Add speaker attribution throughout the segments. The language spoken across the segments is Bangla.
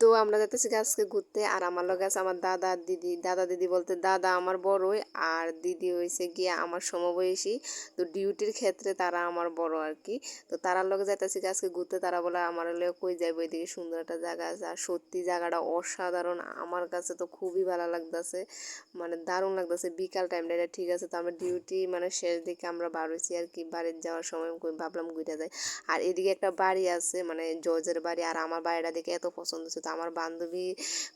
Speaker 1: তো আমরা যাইতেছি আজকে ঘুরতে, আর আমার লগে আছে আমার দাদা আর দিদি। দাদা দিদি বলতে দাদা আমার বড়ই, আর দিদি হয়েছে গিয়ে আমার সমবয়সী। তো ডিউটির ক্ষেত্রে তারা আমার বড় আর কি। তো তারার লগে যাইতেছি আজকে ঘুরতে। তারা বলে আমার লগে কই যাইবো, এদিকে সুন্দর একটা জায়গা আছে। আর সত্যি জায়গাটা অসাধারণ, আমার কাছে তো খুবই ভালো লাগতেছে, মানে দারুণ লাগতেছে। বিকাল টাইমটা এটা ঠিক আছে। তো আমরা ডিউটি মানে শেষ দিকে আমরা বার হয়েছি আর কি। বাড়ির যাওয়ার সময় ভাবলাম ঘুরে যাই। আর এদিকে একটা বাড়ি আছে, মানে জজের বাড়ি। আর আমার বাড়িটা দেখে এত পছন্দ হচ্ছে। তো আমার বান্ধবী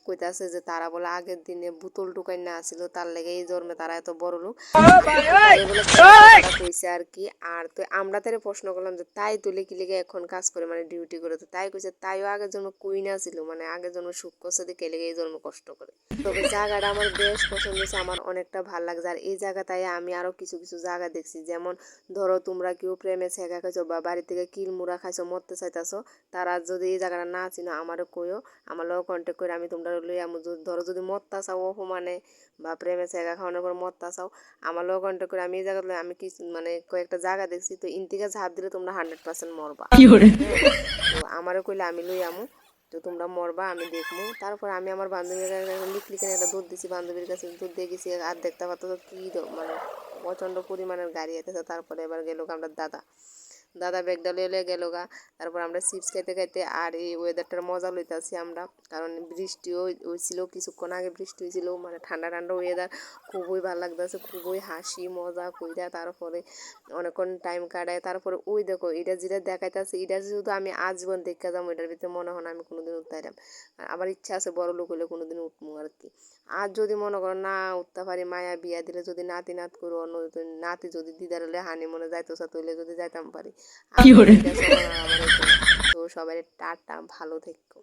Speaker 1: কইতাছে যে তারা বলে আগের দিনে বোতল টুকাই না আসছিল, তার লেগে এই জন্মে তারা এত বড় লোক। তাই বলে কথাটা কইছে আর কি। আর তো আমরা তারে প্রশ্ন করলাম যে তাই তুলে কি লেগে এখন কাজ করে, মানে ডিউটি করে। তো তাই কইছে তাইও আগের জন্য কুইন ছিল, মানে আগের জন্য সুখ করছে দেখে লেগে এই জন্ম কষ্ট করে। তবে জায়গাটা আমার বেশ পছন্দ হয়েছে, আমার অনেকটা ভালো লাগছে। আর এই জায়গাটায় আমি আরো কিছু কিছু জায়গা দেখছি, যেমন ধরো তোমরা কেউ প্রেমে ছেঁকা খাইছো বা বাড়ি থেকে কিলমুড়া খাইছো, মরতে চাইতেছো, তারা যদি এই জায়গাটা না চিনো আমারও কইও, আমার লোক কন্ট্যাক্ট করে আমি তোমরা লই আমি। ধরো যদি মরতা চাও অপমানে বা প্রেমে ছেঁকা খাওয়ানোর পর মরতা চাও, আমার লোক কন্ট্যাক্ট করে আমি এই জায়গা আমি কি মানে কয়েকটা জায়গা দেখছি। তো ইন্তিকা ঝাঁপ দিলে তোমরা 100% মরবা। হ্যাঁ, তো আমারও কইলে আমি লই আমু। তো তোমরা মরবা, আমি দেখবো। তারপর আমি আমার বান্ধবীর লিখলিখানে একটা দুধ দিছি, বান্ধবীর কাছে দুধ দিয়ে গেছি। আর দেখতে পাচ্ছ তো কি মানে প্রচণ্ড পরিমাণের গাড়ি আইতেছে। তারপরে এবার গেল আমরা দাদা দাদা ব্যাগটা লইলে গেল গা। তারপর আমরা চিপস খাইতে খাইতে আর এই ওয়েদারটার মজা লইতেছি আমরা, কারণ বৃষ্টিও হয়েছিল কিছুক্ষণ আগে, বৃষ্টি হয়েছিল, মানে ঠান্ডা ঠান্ডা ওয়েদার। খুবই ভালো লাগতেছে, খুবই হাসি মজা কইরা তারপরে অনেকক্ষণ টাইম কাটায়। তারপরে ওই দেখো এটা যেটা দেখাইতেছে, এটা শুধু আমি আজীবন দেখতে যাবো, এটার ভিতরে মনে হয় না আমি কোনোদিন উঠতাম। আবার ইচ্ছা আছে বড় লোক হলে কোনোদিন উঠবো আর কি। আর যদি মনে করো না উঠতে পারি, মায়া বিয়া দিলে যদি নাতি নাত করো, অন্য নাতি যদি দিদার হলে হানি মনে যাইতো হইলে যদি যাইতাম পারি। আর তো সবার আর আমার তো সবাই টাটা, ভালো থেকো।